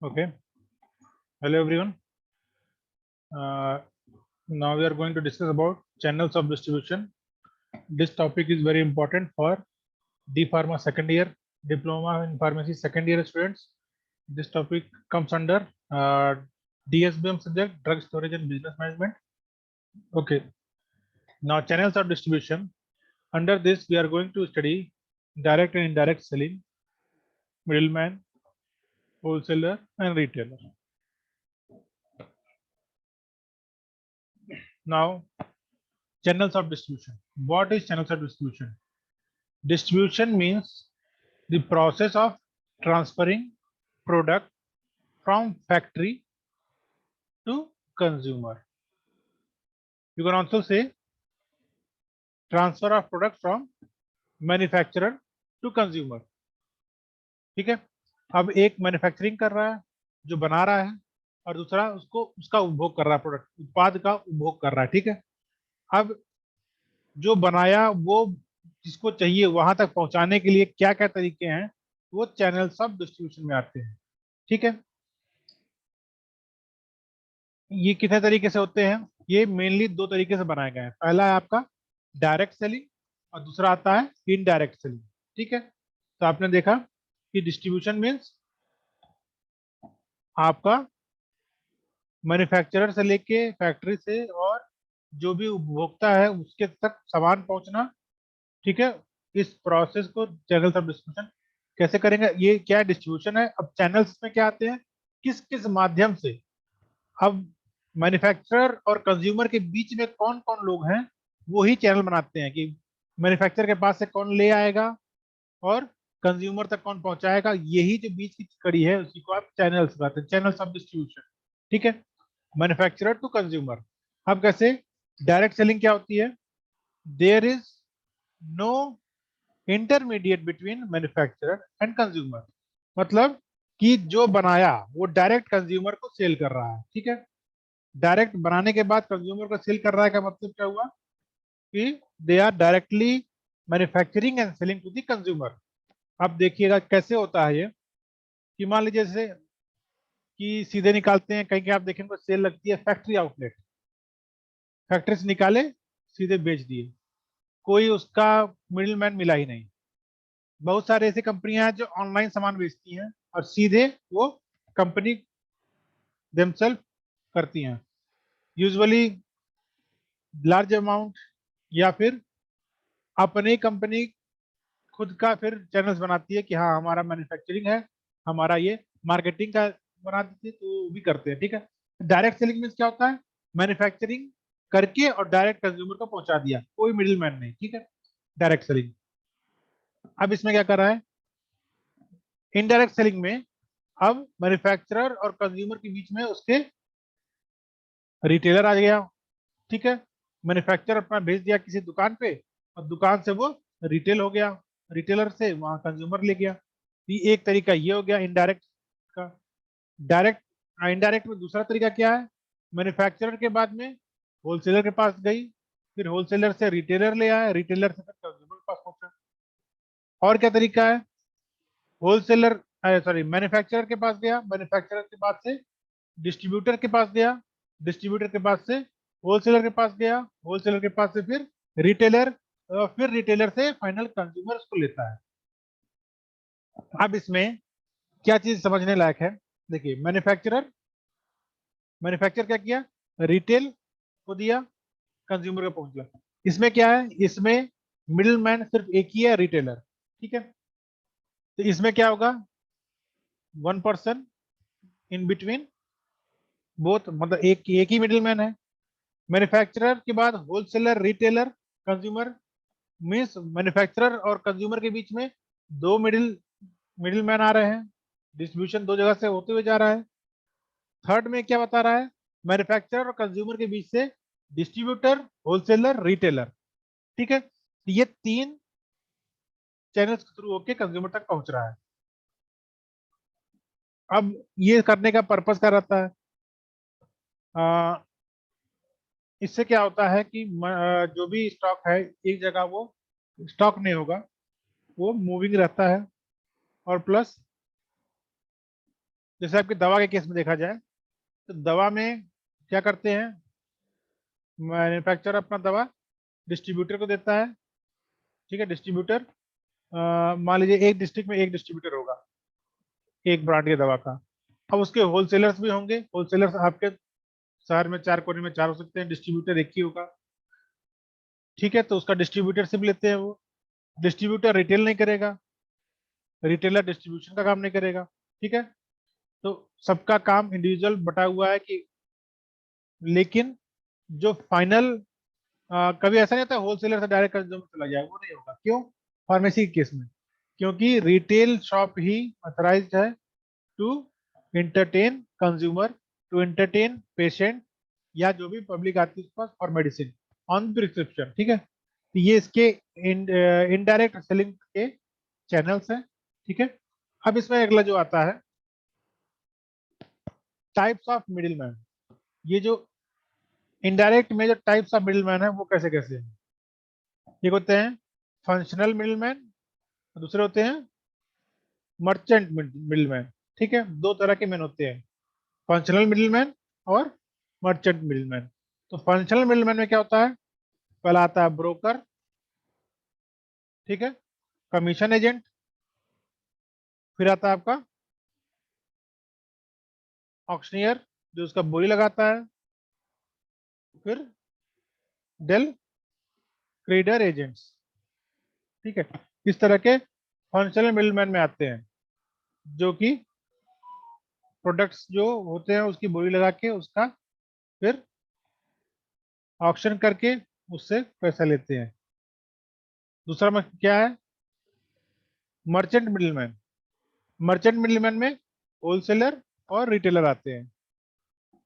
Okay. Hello everyone. Now we are going to discuss about channels of distribution. This topic is very important for D Pharma second year, Diploma in Pharmacy second year students. This topic comes under DSBM subject, Drug Storage and Business Management. Okay. Now channels of distribution. Under this, we are going to study direct and indirect selling, middleman, wholesaler, and retailer. Now, channels of distribution. What is channels of distribution? Distribution means the process of transferring product from factory to consumer. You can also say transfer of product from manufacturer to consumer. ठीक है, अब एक manufacturing कर रहा है जो बना रहा है और दूसरा उसको उसका उपभोग कर रहा है, प्रोडक्ट उत्पाद का उपभोग कर रहा है। ठीक है, अब जो बनाया वो जिसको चाहिए वहां तक पहुंचाने के लिए क्या क्या तरीके हैं, वो चैनल्स ऑफ डिस्ट्रीब्यूशन में आते हैं। ठीक है, ये कितने तरीके से होते हैं? ये मेनली दो तरीके से बनाए गए हैं। पहला है आपका डायरेक्ट सेलिंग और दूसरा आता है इनडायरेक्ट सेलिंग। ठीक है, तो आपने देखा कि डिस्ट्रीब्यूशन मीन्स आपका मैन्युफैक्चरर से लेके फैक्ट्री से और जो भी उपभोक्ता है उसके तक सामान पहुंचना। ठीक है, इस प्रोसेस को चैनल्स ऑफ डिस्ट्रीब्यूशन कैसे करेंगे? ये क्या डिस्ट्रीब्यूशन है। अब चैनल्स में क्या आते हैं, किस किस माध्यम से। अब मैन्युफैक्चरर और कंज्यूमर के बीच में कौन कौन लोग हैं, वो ही चैनल बनाते हैं कि मैन्युफैक्चरर के पास से कौन ले आएगा और कंज्यूमर तक कौन पहुंचाएगा। यही जो बीच की कड़ी है उसी को आप चैनल्स कहते हैं, चैनल्स ऑफ डिस्ट्रीब्यूशन। ठीक है, मैन्युफैक्चरर टू कंज्यूमर। अब कैसे डायरेक्ट सेलिंग क्या होती है? There is no intermediate between manufacturer and consumer. मतलब कि जो बनाया वो डायरेक्ट कंज्यूमर को सेल कर रहा है। ठीक है, डायरेक्ट बनाने के बाद कंज्यूमर को सेल कर रहा है का मतलब क्या हुआ कि they are directly manufacturing and selling to the consumer. अब देखिएगा कैसे होता है ये, कि मान लीजिए जैसे कि सीधे निकालते हैं, कहीं कहीं आप देखेंगे सेल लगती है फैक्ट्री आउटलेट, फैक्ट्री से निकाले सीधे बेच दिए, कोई उसका मिडिल मैन मिला ही नहीं। बहुत सारे ऐसी कंपनियां हैं जो ऑनलाइन सामान बेचती हैं और सीधे वो कंपनी देमसेल्फ करती हैं, यूजुअली लार्ज अमाउंट, या फिर अपनी कंपनी खुद का फिर चैनल्स बनाती है कि हाँ हमारा मैन्युफैक्चरिंग है, हमारा ये मार्केटिंग का बना देती है, तो वो भी करते हैं। ठीक है, डायरेक्ट सेलिंग में क्या होता है? मैन्युफैक्चरिंग करके और डायरेक्ट कंज्यूमर को पहुंचा दिया, कोई मिडिल मैन नहीं। ठीक है, डायरेक्ट सेलिंग। अब इसमें क्या कर रहा है? इनडायरेक्ट सेलिंग में अब मैन्युफैक्चरर और कंज्यूमर के बीच में उसके रिटेलर आ गया। ठीक है, मैन्युफैक्चरर अपना भेज दिया किसी दुकान पे और दुकान से वो रिटेल हो गया, रिटेलर से वहां कंज्यूमर ले गया। ये एक तरीका ये हो गया इनडायरेक्ट का। डायरेक्ट इनडायरेक्ट में दूसरा तरीका क्या है? मैन्युफैक्चरर के बाद में होलसेलर के पास गई, फिर होलसेलर से रिटेलर ले आया, रिटेलर से फिर कंज्यूमर के पास पहुंचा। और क्या तरीका है? होलसेलर सॉरी मैन्युफैक्चरर के पास गया, मैन्युफैक्चरर के पास से डिस्ट्रीब्यूटर के पास गया, डिस्ट्रीब्यूटर के पास से होलसेलर के पास गया, होलसेलर के पास से फिर रिटेलर, फिर रिटेलर से फाइनल कंज्यूमर उसको लेता है। अब इसमें क्या चीज समझने लायक है? देखिए, मैन्युफैक्चर क्या किया? रिटेल को दिया, कंज्यूमर को पहुंच गया। इसमें क्या है? इसमें मिडिल मैन सिर्फ एक ही है, रिटेलर। ठीक है, तो इसमें क्या होगा? One person in between both, मतलब एक ही मिडिल मैन है। मैन्युफैक्चरर के बाद wholesaler, retailer, consumer, means manufacturer और कंज्यूमर के बीच में दो मिडिल मैन आ रहे हैं, डिस्ट्रीब्यूशन दो जगह से होते हुए जा रहा है। थर्ड में क्या बता रहा है? मैन्युफैक्चरर और कंज्यूमर के बीच से डिस्ट्रीब्यूटर, होलसेलर, रिटेलर। ठीक है, तो ये तीन चैनल्स के थ्रू होके कंज्यूमर तक पहुंच रहा है। अब ये करने का पर्पस क्या रहता है? इससे क्या होता है कि जो भी स्टॉक है एक जगह वो स्टॉक नहीं होगा, वो मूविंग रहता है। और प्लस जैसे आपकी दवा के केस में देखा जाए तो दवा में क्या करते हैं, मैन्युफैक्चरर अपना दवा डिस्ट्रीब्यूटर को देता है। ठीक है, डिस्ट्रीब्यूटर मान लीजिए एक डिस्ट्रिक्ट में एक डिस्ट्रीब्यूटर होगा एक ब्रांड की दवा का। अब उसके होलसेलर्स भी होंगे, होलसेलर्स आपके शहर में चार कोने में चार हो सकते हैं, डिस्ट्रीब्यूटर एक ही होगा। ठीक है, तो उसका डिस्ट्रीब्यूटरशिप लेते हैं वो। डिस्ट्रीब्यूटर रिटेल नहीं करेगा, रिटेलर डिस्ट्रीब्यूशन का काम नहीं करेगा। ठीक है, तो सबका काम इंडिविजुअल बटा हुआ है कि, लेकिन जो फाइनल, कभी ऐसा नहीं होता होलसेलर से डायरेक्ट कंज्यूमर चला जाए, वो नहीं होगा। क्यों? फार्मेसी के केस में, क्योंकि रिटेल शॉप ही ऑथराइज्ड है to entertain consumer, to entertain patient, या जो भी पब्लिक आती है उसके पास फॉर मेडिसिन ऑन प्रिस्क्रिप्शन। ठीक है, तो ये इसके इनडायरेक्ट सेलिंग के चैनल्स हैं। ठीक है, अब इसमें अगला जो आता है टाइप्स ऑफ मिडिलमैन। ये जो इनडायरेक्ट में जो टाइप्स ऑफ मिडिलमैन है वो कैसे कैसे हैं? एक होते हैं फंक्शनल मिडिलमैन, दूसरे होते हैं मर्चेंट मिडिलमैन। ठीक है, दो तरह के मैन होते हैं, फंक्शनल मिडिलमैन और मर्चेंट मिडिलमैन। तो फंक्शनल मिडिलमैन में क्या होता है? पहला आता है ब्रोकर, ठीक है, कमीशन एजेंट, फिर आता है आपका ऑक्शनियर जो उसका बोली लगाता है, फिर डेल क्रेडर एजेंट्स। ठीक है, इस तरह के फंक्शनल मिडिलमैन में आते हैं जो कि प्रोडक्ट्स जो होते हैं उसकी बोली लगा के उसका फिर ऑक्शन करके उससे पैसा लेते हैं। दूसरा में क्या है? Merchant middleman. मर्चेंट मिडिलमैन में होलसेलर और रिटेलर आते हैं।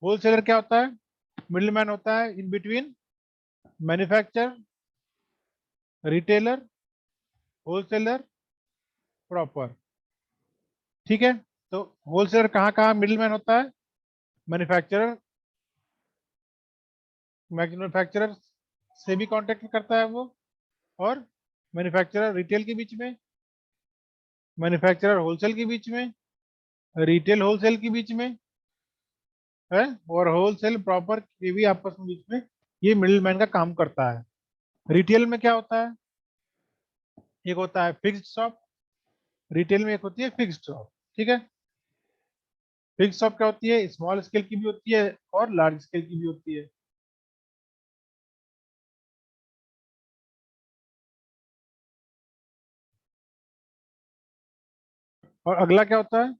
होलसेलर क्या होता है? मिडिलमैन होता है in between manufacturer, retailer, wholesaler, proper. ठीक है, तो होलसेलर कहाँ कहाँ मिडिलमैन होता है? मैन्युफैक्चरर, मैन्युफैक्चरर से भी कांटेक्ट करता है वो, और मैन्युफैक्चरर रिटेल के बीच में, मैन्युफैक्चरर होलसेल के बीच में, रिटेल होलसेल के बीच में है, और होलसेल प्रॉपर के भी आपस में बीच में ये मिडिलमैन का काम करता है। रिटेल में क्या होता है? एक होता है फिक्स्ड शॉप, रिटेल में एक होती है फिक्स्ड शॉप। ठीक है, फिक्स्ड शॉप क्या होती है? स्मॉल स्केल की भी होती है और लार्ज स्केल की भी होती है। और अगला क्या होता है?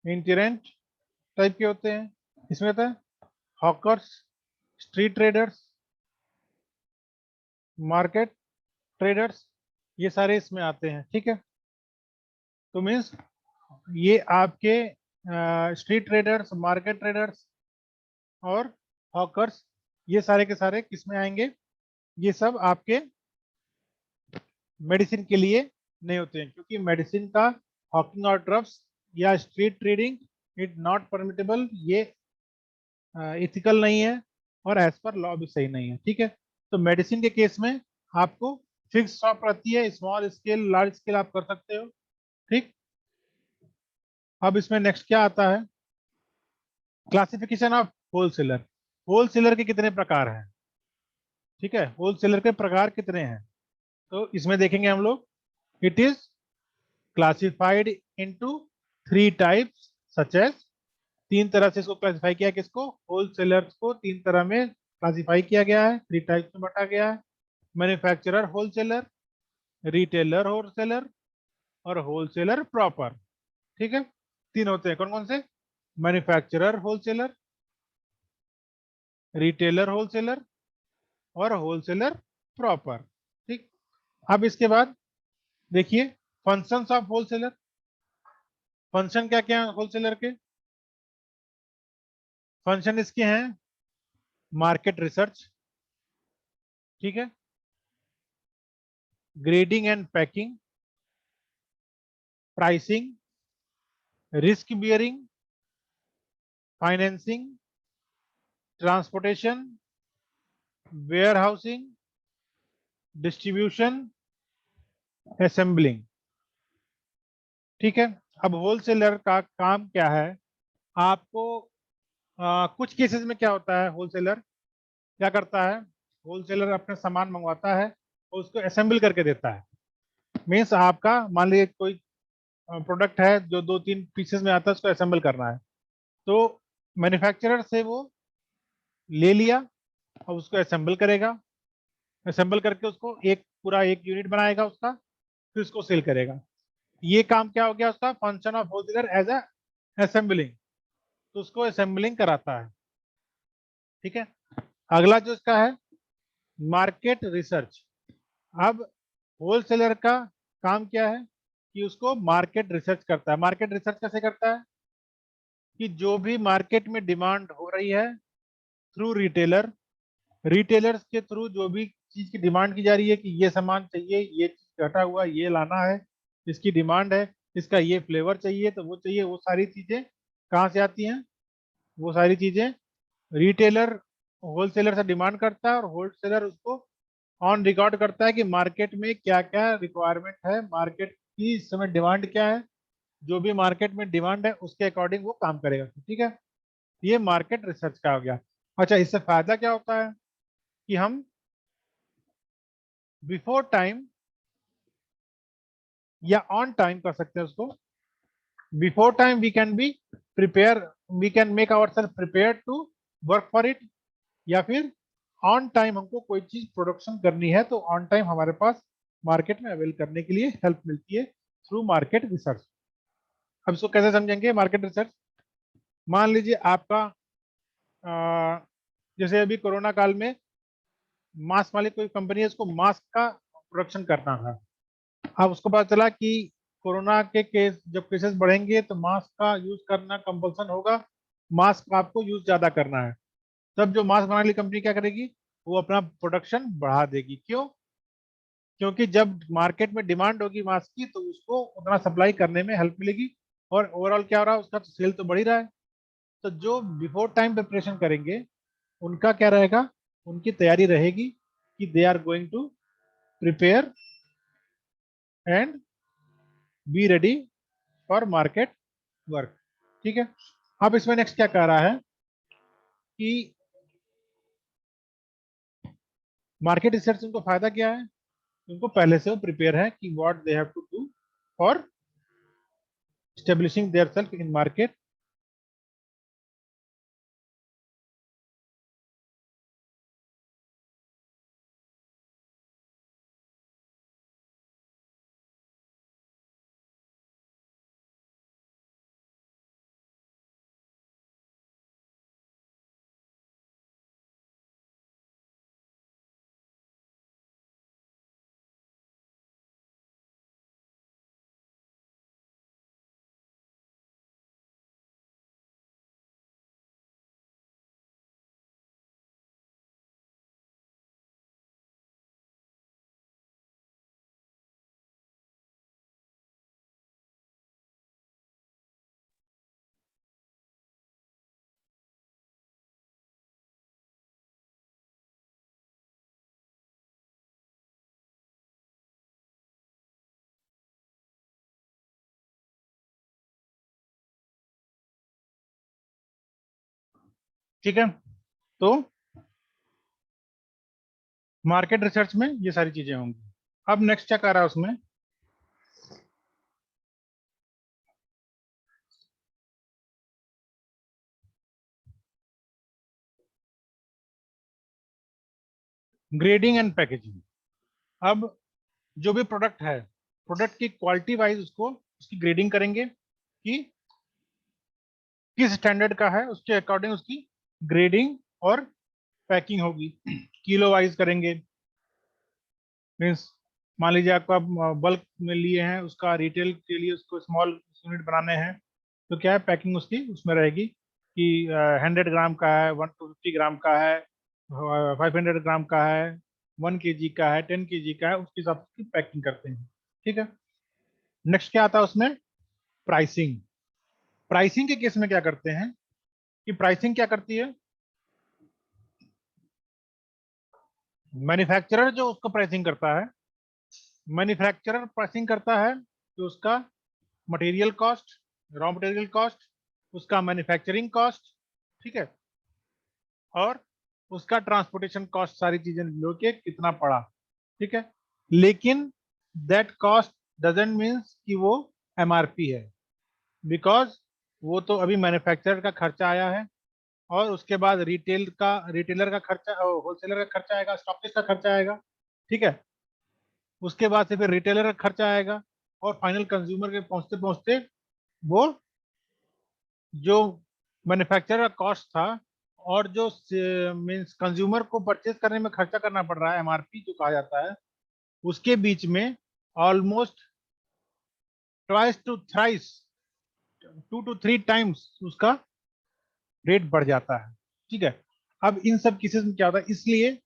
इंटीरेंट टाइप के होते हैं। इसमें होता है hawkers, street traders, market traders, ये सारे इसमें आते हैं। ठीक है, तो मीन्स ये आपके स्ट्रीट ट्रेडर्स, मार्केट ट्रेडर्स और हॉकर्स, ये सारे के सारे किस में आएंगे? ये सब आपके मेडिसिन के लिए नहीं होते हैं, क्योंकि मेडिसिन का हॉकिंग और ड्रग्स या street trading it not permittable, ये इथिकल नहीं है और एज पर लॉ भी सही नहीं है। ठीक है, तो मेडिसिन के केस में आपको फिक्स शॉप रहती है, स्मॉल स्केल लार्ज स्केल आप कर सकते हो। ठीक, अब इसमें नेक्स्ट क्या आता है? Classification of wholesaler. होलसेलर के कितने प्रकार हैं? ठीक है, होलसेलर के प्रकार कितने हैं? तो इसमें देखेंगे हम लोग, it is classified into three types such as. तीन तरह से इसको क्लासिफाई किया, किसको? होलसेलर्स को तीन तरह में क्लासिफाई किया गया है, थ्री टाइप्स में बांटा गया है। मैन्युफैक्चरर होलसेलर, रिटेलर होलसेलर और होलसेलर प्रॉपर। ठीक है, तीन होते हैं, कौन कौन से? मैन्युफैक्चरर होलसेलर, रिटेलर होलसेलर और होलसेलर प्रॉपर। ठीक, अब इसके बाद देखिए फंक्शंस ऑफ होलसेलर। फंक्शन क्या क्या है होलसेलर के? फंक्शन इसके हैं मार्केट रिसर्च, ठीक है, grading and packing, pricing, risk bearing, financing, transportation, warehousing, distribution, assembling. ठीक है, अब होलसेलर का काम क्या है? आपको कुछ केसेस में क्या होता है, होलसेलर क्या करता है, होलसेलर अपने सामान मंगवाता है और उसको असेंबल करके देता है। मीन्स आपका मान लीजिए कोई प्रोडक्ट है जो 2-3 पीसेस में आता है, उसको असेंबल करना है, तो मैन्युफैक्चरर से वो ले लिया और उसको असेंबल करेगा, असेंबल करके उसको एक पूरा एक यूनिट बनाएगा उसका, फिर उसको सेल करेगा। ये काम क्या हो गया उसका, function of wholesaler as a assembling, तो उसको असेंबलिंग कराता है। ठीक है। अगला जो इसका है मार्केट रिसर्च। अब होलसेलर का काम क्या है कि उसको मार्केट रिसर्च करता है। मार्केट रिसर्च कैसे करता है कि जो भी मार्केट में डिमांड हो रही है थ्रू रिटेलर, रिटेलर्स के थ्रू जो भी चीज की डिमांड की जा रही है कि ये सामान चाहिए, ये चीज घटा हुआ ये लाना है, इसकी डिमांड है, इसका ये फ्लेवर चाहिए तो वो चाहिए, वो सारी चीजें कहाँ से आती हैं? वो सारी चीजें रिटेलर होलसेलर से डिमांड करता है और होलसेलर उसको ऑन रिकॉर्ड करता है कि मार्केट में क्या क्या रिक्वायरमेंट है, मार्केट की इस समय डिमांड क्या है, जो भी मार्केट में डिमांड है उसके अकॉर्डिंग वो काम करेगा। ठीक है। ये मार्केट रिसर्च का हो गया। अच्छा, इससे फायदा क्या होता है कि हम बिफोर टाइम या ऑन टाइम कर सकते हैं उसको। Before time we can be prepare, we can make our self prepare to work for it, या फिर ऑन टाइम हमको कोई चीज प्रोडक्शन करनी है तो ऑन टाइम हमारे पास मार्केट में अवेल करने के लिए हेल्प मिलती है थ्रू मार्केट रिसर्च। अब इसको कैसे समझेंगे मार्केट रिसर्च? मान लीजिए आपका अ, जैसे अभी कोरोना काल में मास्क वाली कोई कंपनी है, उसको मास्क का प्रोडक्शन करना था। अब उसको पता चला कि कोरोना के केस जब केसेस बढ़ेंगे तो मास्क का यूज करना कंपल्सन होगा, मास्क आपको यूज ज्यादा करना है। तब जो मास्क बनाने वाली कंपनी क्या करेगी, वो अपना प्रोडक्शन बढ़ा देगी। क्यों? क्योंकि जब मार्केट में डिमांड होगी मास्क की तो उसको उतना सप्लाई करने में हेल्प मिलेगी, और ओवरऑल क्या हो रहा है, उसका तो सेल तो बढ़ ही रहा है। तो जो बिफोर टाइम प्रिपरेशन करेंगे उनका क्या रहेगा, उनकी तैयारी रहेगी कि they are going to prepare and be ready for market work. ठीक है। अब इसमें नेक्स्ट क्या कह रहा है कि मार्केट रिसर्च उनको फायदा क्या है, उनको पहले से वो प्रिपेयर है कि what they have to do for establishing their self in market। ठीक है। तो मार्केट रिसर्च में ये सारी चीजें होंगी। अब नेक्स्ट क्या कर रहा है उसमें, ग्रेडिंग एंड पैकेजिंग। अब जो भी प्रोडक्ट है, प्रोडक्ट की क्वालिटी वाइज उसको उसकी ग्रेडिंग करेंगे कि किस स्टैंडर्ड का है, उसके अकॉर्डिंग उसकी ग्रेडिंग और पैकिंग होगी। किलो वाइज करेंगे। मीन्स मान लीजिए आपको आप बल्क में लिए हैं, उसका रिटेल के लिए उसको स्मॉल यूनिट बनाने हैं, तो क्या है पैकिंग उसकी उसमें रहेगी कि 100 ग्राम का है, 1 to 50 ग्राम का है, 500 ग्राम का है, 1 kg का है, 10 kg का है, उसके हिसाब से पैकिंग करते हैं। ठीक है। नेक्स्ट क्या आता है उसमें, प्राइसिंग। प्राइसिंग के केस में क्या करते हैं कि प्राइसिंग क्या करती है, मैन्युफैक्चरर जो उसको प्राइसिंग करता है, मैन्युफैक्चरर प्राइसिंग करता है जो उसका material cost, raw material cost, उसका मैन्युफैक्चरिंग कॉस्ट, ठीक है, और उसका ट्रांसपोर्टेशन कॉस्ट, सारी चीजें लो के कितना पड़ा, ठीक है। लेकिन दैट कॉस्ट डजंट मीन्स कि वो एमआरपी है, बिकॉज वो तो अभी मैन्युफैक्चरर का खर्चा आया है, और उसके बाद रिटेलर का खर्चा, होलसेलर का खर्चा आएगा, स्टॉकिस्ट का खर्चा आएगा, ठीक है। उसके बाद से फिर रिटेलर का खर्चा आएगा, और फाइनल कंज्यूमर के पहुंचते पहुंचते वो जो मैन्युफैक्चरर का कॉस्ट था, और जो मीन्स कंज्यूमर को परचेज करने में खर्चा करना पड़ रहा है, एमआरपी जो कहा जाता है, उसके बीच में almost twice to thrice, 2 to 3 times उसका रेट बढ़ जाता है, ठीक है। अब इन सब केसेस में क्या होता है, इसलिए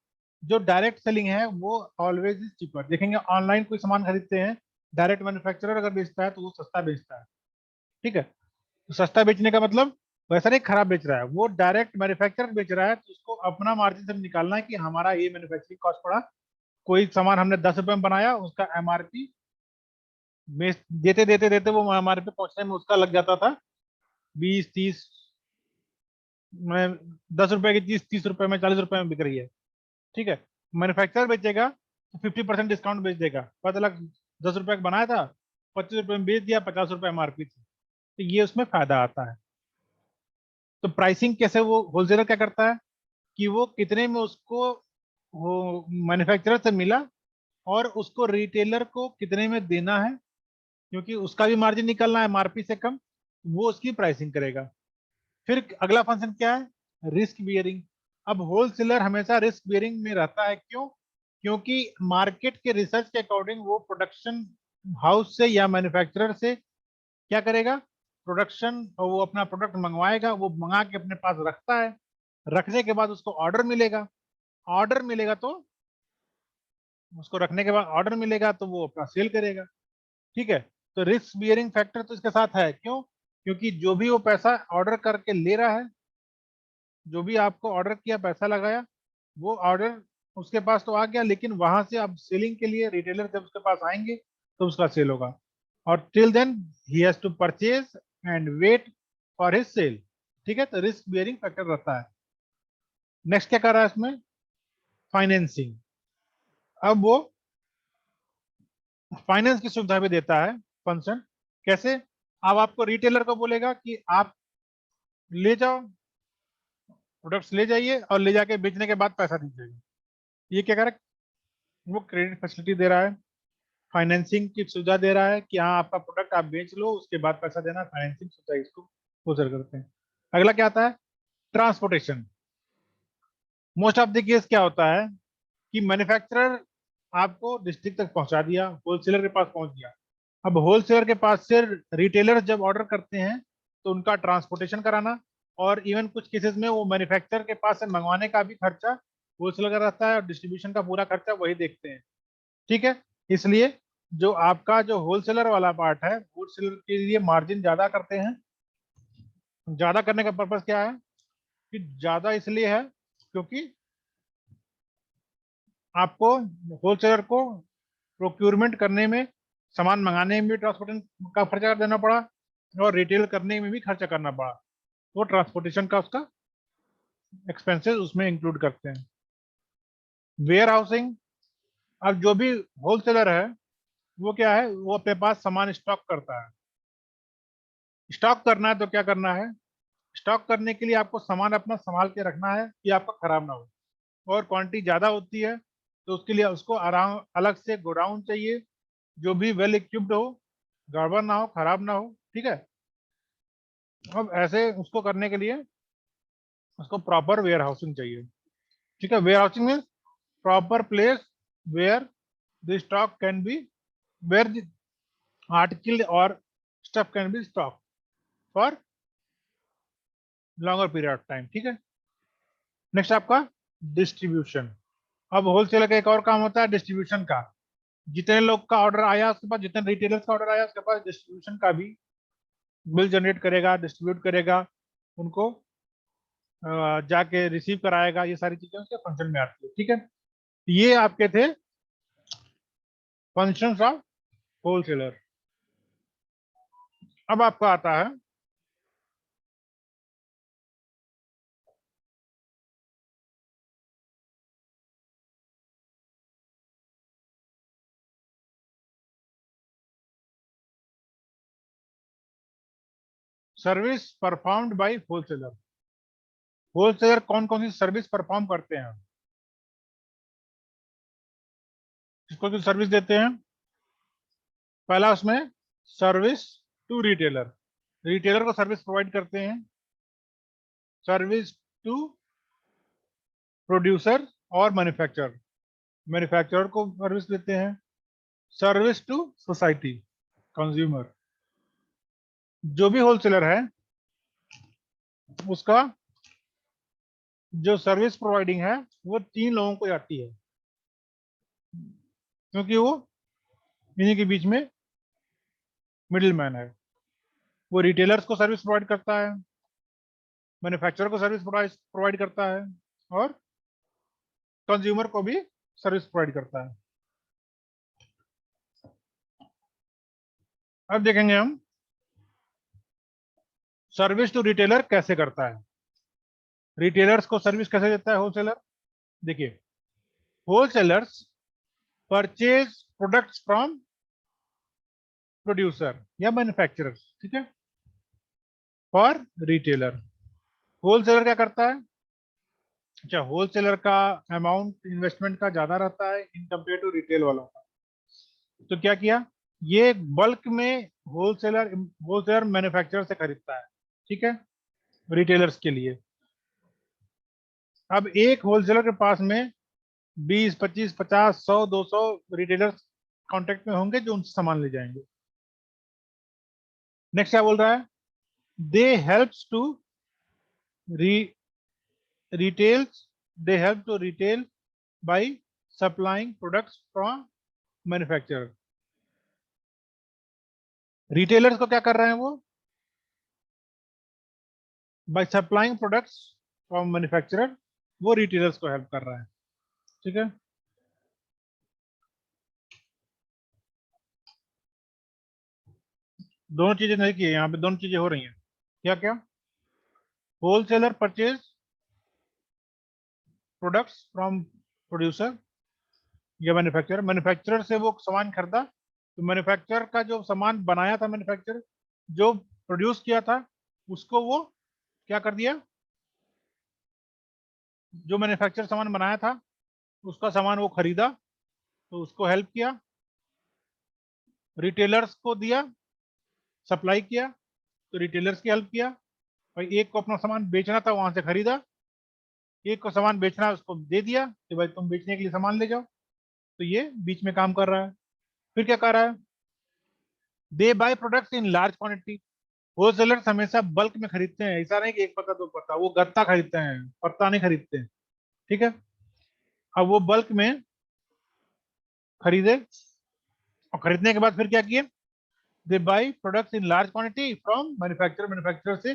जो डायरेक्ट सेलिंग है वो ऑलवेज इज चीपर। देखेंगे ऑनलाइन कोई सामान खरीदते हैं, डायरेक्ट मैन्युफैक्चरर अगर बेचता है तो वो सस्ता बेचता है, ठीक है। तो सस्ता बेचने का मतलब वैसा नहीं खराब बेच रहा है, वो डायरेक्ट मैन्युफैक्चरर बेच रहा है, तो उसको अपना मार्जिन से निकालना है कि हमारा ये मैन्युफैक्चरिंग कॉस्ट पड़ा। कोई सामान हमने 10 रुपए में बनाया, उसका एमआरपी देते देते देते वो एमआरपी पे पहुंचने में उसका लग जाता था 20-30, में 10 रुपए की चीज 30 रुपए में, 40 रुपए में बिक रही है, ठीक है। मैन्युफैक्चरर बेचेगा तो 50% डिस्काउंट बेच देगा, पता लग 10 रुपए का बनाया था, 25 रुपए में बेच दिया, 50 रुपए एमआरपी थी, तो ये उसमें फायदा आता है। तो प्राइसिंग कैसे, वो होलसेलर क्या करता है कि वो कितने में उसको वो मैन्युफैक्चरर से मिला, और उसको रिटेलर को कितने में देना है, क्योंकि उसका भी मार्जिन निकलना है एमआरपी से कम, वो उसकी प्राइसिंग करेगा। फिर अगला फंक्शन क्या है, रिस्क बियरिंग। अब होलसेलर हमेशा रिस्क बियरिंग में रहता है, क्यों? क्योंकि मार्केट के रिसर्च के अकॉर्डिंग वो प्रोडक्शन हाउस से या मैन्युफैक्चरर से क्या करेगा, प्रोडक्शन, और वो अपना प्रोडक्ट मंगवाएगा, वो मंगा के अपने पास रखता है, रखने के बाद उसको ऑर्डर मिलेगा, ऑर्डर मिलेगा तो उसको रखने के बाद ऑर्डर मिलेगा तो वो अपना सेल करेगा, ठीक है। तो रिस्क बियरिंग फैक्टर तो इसके साथ है, क्यों? क्योंकि जो भी वो पैसा ऑर्डर करके ले रहा है, जो भी आपको ऑर्डर किया, पैसा लगाया, वो ऑर्डर उसके पास तो आ गया, लेकिन वहां से अब सेलिंग के लिए रिटेलर जब उसके पास आएंगे तो उसका सेल होगा, और till then he has to purchase and wait for his sale, ठीक है। तो रिस्क बियरिंग फैक्टर रहता है। नेक्स्ट क्या कर रहा है इसमें, फाइनेंसिंग। अब वो फाइनेंस की सुविधा भी देता है फंक्शन। कैसे? अब आपको रिटेलर को बोलेगा कि आप ले जाओ, प्रोडक्ट्स ले जाइए, और ले जाके बेचने के बाद पैसा दीजिएगा। ये क्या कर रहा है, वो क्रेडिट फैसिलिटी दे रहा है, फाइनेंसिंग की सुविधा दे रहा है कि हाँ आपका प्रोडक्ट आप बेच लो, उसके बाद पैसा देना, फाइनेंसिंग सुविधा इसको गोचर करते हैं। अगला क्या आता है, transportation. Most of the case क्या होता है कि मैन्युफैक्चरर आपको डिस्ट्रिक्ट तक पहुंचा दिया, होलसेलर के पास पहुंच गया। अब होलसेलर के पास से रिटेलर जब ऑर्डर करते हैं तो उनका ट्रांसपोर्टेशन कराना, और इवन कुछ केसेस में वो मैन्युफैक्चरर के पास से मंगवाने का भी खर्चा होलसेलर का रहता है, और डिस्ट्रीब्यूशन का पूरा खर्चा वही देखते हैं, ठीक है। इसलिए जो आपका जो होलसेलर वाला पार्ट है, होलसेलर के लिए मार्जिन ज्यादा करते हैं। ज्यादा करने का पर्पस क्या है, कि ज्यादा इसलिए है क्योंकि आपको होलसेलर को प्रोक्यूरमेंट करने में, सामान मंगाने में भी ट्रांसपोर्टेशन का खर्चा देना पड़ा, और रिटेल करने में भी खर्चा करना पड़ा, तो ट्रांसपोर्टेशन का उसका एक्सपेंसेस उसमें इंक्लूड करते हैं। Warehousing. अब जो भी होलसेलर है वो क्या है, वो अपने पास सामान स्टॉक करता है। स्टॉक करना है तो क्या करना है, स्टॉक करने के लिए आपको सामान अपना संभाल के रखना है कि आपका खराब ना हो, और क्वांटिटी ज्यादा होती है तो उसके लिए उसको आराम अलग से गोडाउन चाहिए, जो भी वेल इक्विप्ड हो, गड़बड़ ना हो, खराब ना हो, ठीक है। अब ऐसे उसको करने के लिए उसको प्रॉपर वेयर हाउसिंग चाहिए, ठीक है। Warehousing means proper place where the stock can be, where the article और stuff can be stock for longer period of time, ठीक है। नेक्स्ट आपका डिस्ट्रीब्यूशन। अब होलसेलर का एक और काम होता है डिस्ट्रीब्यूशन का। जितने लोग का ऑर्डर आया उसके पास, जितने रिटेलर्स का ऑर्डर आया उसके पास डिस्ट्रीब्यूशन का भी बिल जनरेट करेगा, डिस्ट्रीब्यूट करेगा, उनको जाके रिसीव कराएगा, ये सारी चीजें उसके फंक्शन में आती है, ठीक है। ये आपके थे फंक्शंस ऑफ होलसेलर। अब आपका आता है service performed by wholesaler. Wholesaler कौन कौन सी सर्विस परफॉर्म करते हैं, किसको की सर्विस देते हैं? पहला उसमें सर्विस टू रिटेलर, रिटेलर को सर्विस प्रोवाइड करते हैं। सर्विस टू प्रोड्यूसर और मैन्युफैक्चरर, मैन्युफैक्चरर को सर्विस देते हैं। Service to society, consumer. जो भी होलसेलर है उसका जो सर्विस प्रोवाइडिंग है वो तीन लोगों को आती है, क्योंकि वो इन्हीं के बीच में मिडिल मैन है। वो रिटेलर्स को सर्विस प्रोवाइड करता है, मैन्युफैक्चरर को सर्विस प्रोवाइड करता है, और कंज्यूमर को भी सर्विस प्रोवाइड करता है। अब देखेंगे हम सर्विस टू रिटेलर कैसे करता है। रिटेलर्स को सर्विस कैसे देता है होलसेलर? देखिए, wholesalers purchase products from producer या मैन्युफैक्चरर, ठीक है, फॉर रिटेलर। होलसेलर क्या करता है? अच्छा, होलसेलर का अमाउंट इन्वेस्टमेंट का ज्यादा रहता है इन कंपेयर टू रिटेल वालों का। तो क्या किया, ये बल्क में होलसेलर होलसेलर मैन्युफैक्चरर से खरीदता है, ठीक है, रिटेलर्स के लिए। अब एक होलसेलर के पास में 20, 25, 50, 100, 200 रिटेलर्स कांटेक्ट में होंगे जो उनसे सामान ले जाएंगे। नेक्स्ट क्या बोल रहा है? They helps to retails they help to retail by supplying products from manufacturer. Retailers को क्या कर रहे हैं वो? By supplying products from manufacturer, वो रिटेलर्स को हेल्प कर रहा है, ठीक है। दोनों चीजें नहीं की है, यहाँ पे दोनों चीजें हो रही हैं। क्या क्या? Wholesaler purchase products from producer या मैन्युफैक्चरर, मैन्युफैक्चरर से वो सामान खरीदा, तो मैन्युफैक्चरर का जो सामान बनाया था, मैन्युफैक्चरर जो प्रोड्यूस किया था, उसको वो क्या कर दिया, जो मैन्युफैक्चरर सामान बनाया था उसका सामान वो खरीदा, तो उसको हेल्प किया, रिटेलर्स को दिया, सप्लाई किया, तो रिटेलर्स की हेल्प किया। भाई एक को अपना सामान बेचना था, वहां से खरीदा, एक को सामान बेचना है उसको दे दिया कि भाई तुम बेचने के लिए सामान ले जाओ, तो ये बीच में काम कर रहा है। फिर क्या कर रहा है? They buy products in large quantity, wholesalers हमेशा बल्क में खरीदते हैं, ऐसा नहीं कि एक पत्ता दो पत्ता, वो गत्ता खरीदते हैं, पत्ता नहीं खरीदते हैं, ठीक है। अब वो बल्क में खरीदे, और खरीदने के बाद फिर क्या किए? They buy products in large quantity from manufacturer, manufacturer से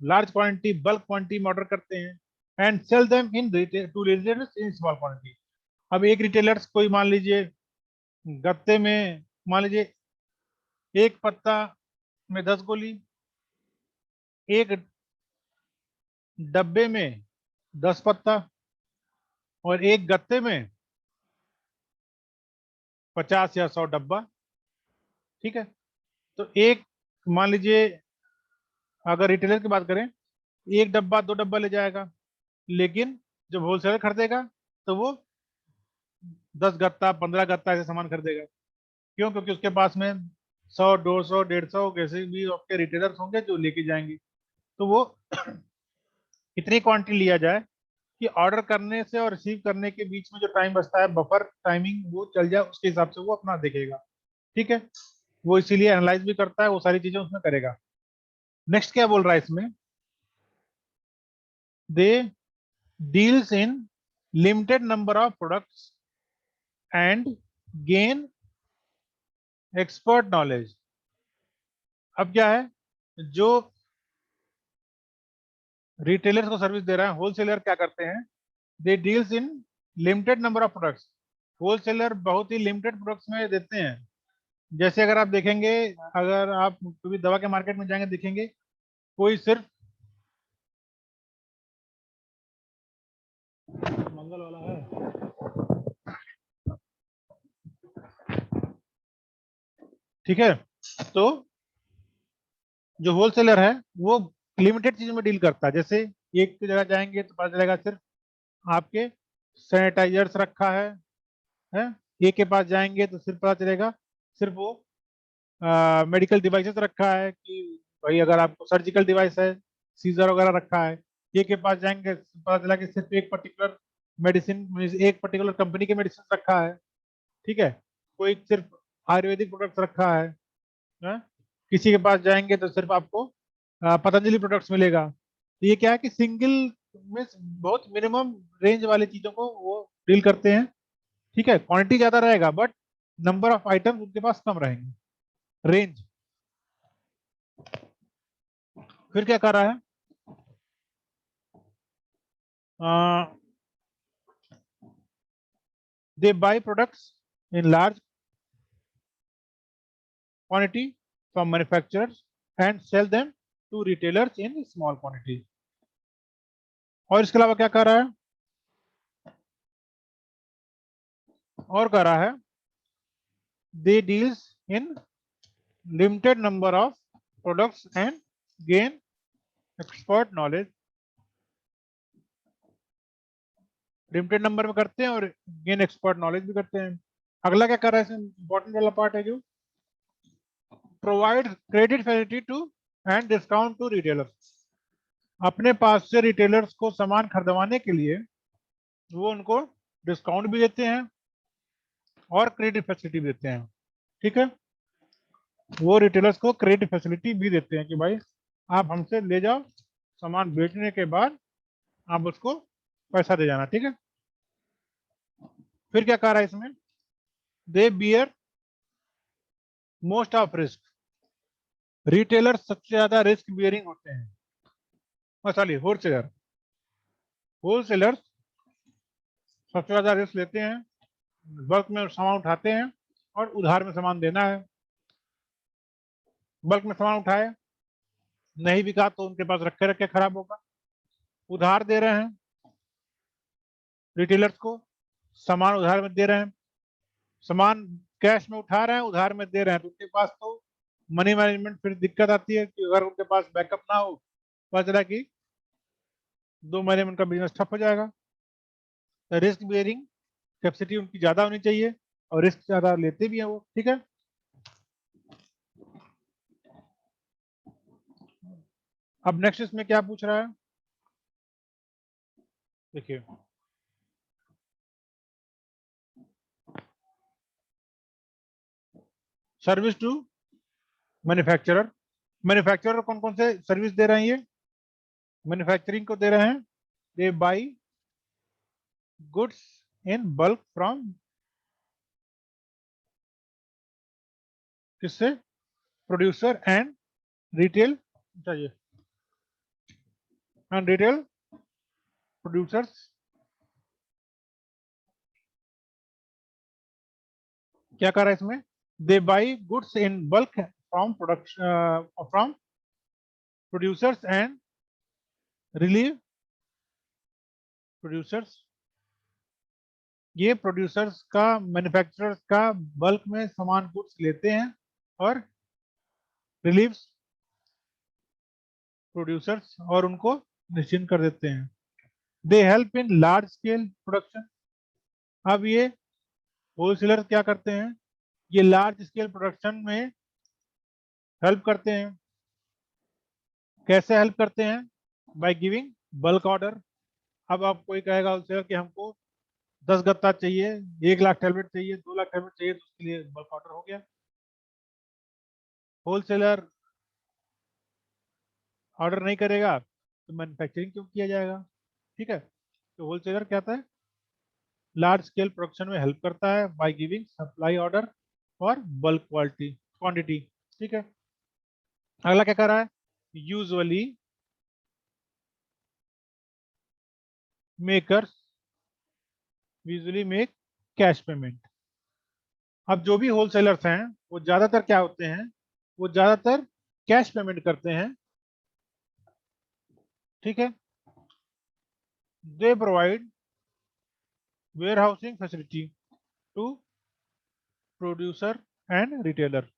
लार्ज क्वांटिटी, बल्क क्वांटिटी में ऑर्डर करते हैं, and sell them in retail to retailers in small quantity. अब एक रिटेलर्स कोई मान लीजिए गत्ते में, मान लीजिए एक पत्ता में 10 गोली, एक डब्बे में 10 पत्ता, और एक गत्ते में 50 या 100 डब्बा, ठीक है। तो एक, मान लीजिए अगर रिटेलर की बात करें, एक डब्बा 2 डब्बा ले जाएगा, लेकिन जब होलसेलर खरीदेगा तो वो 10 गत्ता, 15 गत्ता ऐसे सामान खरीदेगा। क्यों? क्योंकि उसके पास में 100, 200, 150 कैसे भी आपके रिटेलर्स होंगे जो लेके जाएंगे। तो वो कितनी क्वांटिटी लिया जाए कि ऑर्डर करने से और रिसीव करने के बीच में जो टाइम बचता है, बफर टाइमिंग, वो चल जाए, उसके हिसाब से वो अपना देखेगा, ठीक है। वो इसीलिए एनालाइज भी करता है, वो सारी चीजें उसमें करेगा। नेक्स्ट क्या बोल रहा है इसमें? They deals in limited number of products and gain expert knowledge. अब क्या है, जो रिटेलर्स को सर्विस दे रहा है, होलसेलर क्या करते हैं? They deals in limited number of products, wholesaler बहुत ही लिमिटेड प्रोडक्ट्स में देते हैं, जैसे अगर आप देखेंगे, अगर आप कभी दवा के मार्केट में जाएंगे देखेंगे, कोई सिर्फ मंगल वाला है, ठीक है। तो जो होलसेलर है वो लिमिटेड चीजों में डील करता है। जैसे एक जगह जाएंगे तो पता चलेगा सिर्फ आपके सैनिटाइजर्स रखा है। एक के पास जाएंगे तो सिर्फ पता चलेगा सिर्फ वो मेडिकल डिवाइसेस रखा है, कि भाई अगर आपको सर्जिकल डिवाइस है, सीजर वगैरह रखा है। एक के पास जाएंगे तो पता चला कि सिर्फ एक पर्टिकुलर मेडिसिन, एक पर्टिकुलर कंपनी के मेडिसिन रखा है, ठीक है। कोई सिर्फ आयुर्वेदिक प्रोडक्ट्स रखा है। किसी के पास जाएंगे तो सिर्फ आपको पतंजलि प्रोडक्ट्स मिलेगा। तो ये क्या है कि सिंगल में बहुत मिनिमम रेंज वाली चीजों को वो डील करते हैं, ठीक है। क्वांटिटी ज्यादा रहेगा बट नंबर ऑफ आइटम्स उनके पास कम रहेंगे, रेंज। फिर क्या कर रहा है, they buy products in large quantity from manufacturers and sell them to retailers in small quantity. और इसके अलावा क्या कर रहा है, और कर रहा है, they deals in limited number of products and gain expert knowledge. Limited number में करते हैं और गेन एक्सपर्ट नॉलेज भी करते हैं। अगला क्या कर रहा है, इसमें इंपॉर्टेंट वाला पार्ट है जो provide credit facility to and discount to retailers. अपने पास से रिटेलर्स को सामान खरीदवाने के लिए वो उनको डिस्काउंट भी देते हैं और क्रेडिट फैसिलिटी भी देते हैं, ठीक है। वो रिटेलर्स को क्रेडिट फैसिलिटी भी देते हैं कि भाई आप हमसे ले जाओ, सामान बेचने के बाद आप उसको पैसा दे जाना, ठीक है। फिर क्या कह रहा है इसमें, दे beer most of risk. Retailer सबसे ज्यादा रिस्क बियरिंग होते हैं। सॉरी, होलसेलर, होलसेलर सबसे ज्यादा रिस्क लेते हैं। बल्क में सामान उठाते हैं और उधार में सामान देना है। बल्क में सामान उठाए, नहीं बिका तो उनके पास रखे रखे खराब होगा। उधार दे रहे हैं रिटेलर्स को, सामान उधार में दे रहे हैं, सामान कैश में उठा रहे हैं, उधार में दे रहे हैं, तो उनके पास तो मनी मैनेजमेंट फिर दिक्कत आती है कि अगर उनके पास बैकअप ना हो, पता चला कि 2 महीने में उनका बिजनेस ठप हो जाएगा। तो रिस्क बियरिंग कैपेसिटी उनकी ज्यादा होनी चाहिए और रिस्क ज्यादा लेते भी हैं वो, ठीक है। अब नेक्स्ट इसमें क्या पूछ रहा है, देखिए, सर्विस टू मैन्युफैक्चरर। मैन्युफैक्चरर कौन कौन से सर्विस दे रहे हैं, ये मैन्युफैक्चरिंग को दे रहे हैं। They buy goods in bulk from, किससे, प्रोड्यूसर एंड रिटेल, चाहिए, एंड रिटेल प्रोड्यूसर्स। क्या कर रहा है इसमें, they buy goods in bulk from production, from producers and relieve producers. ये प्रोड्यूसर्स का, मैन्युफैक्चरर्स का बल्क में सामान गुड्स लेते हैं और रिलीव्स प्रोड्यूसर्स और उनको निश्चिंत कर देते हैं। दे help in large scale production. अब ये होलसेलर क्या करते हैं, ये लार्ज स्केल प्रोडक्शन में हेल्प करते हैं। कैसे हेल्प करते हैं, बाय गिविंग बल्क ऑर्डर। अब आप कोई कहेगा होलसेलर कि हमको 10 गत्ता चाहिए, 1 लाख टैबलेट चाहिए, 2 लाख टैबलेट चाहिए, तो उसके लिए बल्क ऑर्डर हो गया। होलसेलर ऑर्डर नहीं करेगा तो मैन्युफैक्चरिंग क्यों किया जाएगा, ठीक है। तो होलसेलर क्या आता है, लार्ज स्केल प्रोडक्शन में हेल्प करता है by giving supply order for bulk quality quantity, ठीक है। अगला क्या कर रहा है, usually makers usually make cash payment. अब जो भी होलसेलर्स हैं वो ज्यादातर क्या होते हैं, वो ज्यादातर कैश पेमेंट करते हैं, ठीक है। They provide warehousing facility to producer and retailer.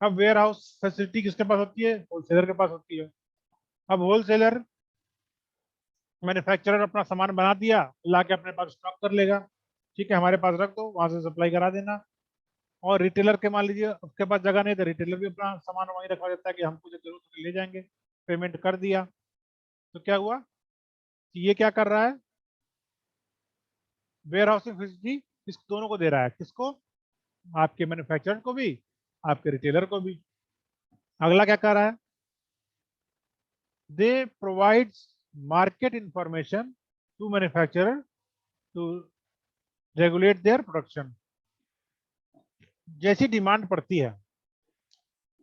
अब वेयर हाउस फैसिलिटी किसके पास होती है, होलसेलर के पास होती है। अब होलसेलर मैन्युफैक्चरर अपना सामान बना दिया, ला के अपने पास स्टॉक कर लेगा, ठीक है, हमारे पास रख दो, वहां से सप्लाई करा देना। और रिटेलर के मान लीजिए उसके पास जगह नहीं, तो रिटेलर भी अपना सामान वहीं रखवा देता है कि हमको जब जरूरत होगी ले जाएंगे, पेमेंट कर दिया। तो क्या हुआ कि ये क्या कर रहा है, वेयर हाउसिंग फैसिलिटी इस दोनों को दे रहा है, किसको, आपके मैन्युफैक्चरर को भी, आपके रिटेलर को भी। अगला क्या कर रहा है, they provide market information to manufacturer to regulate their production. जैसी डिमांड पड़ती है,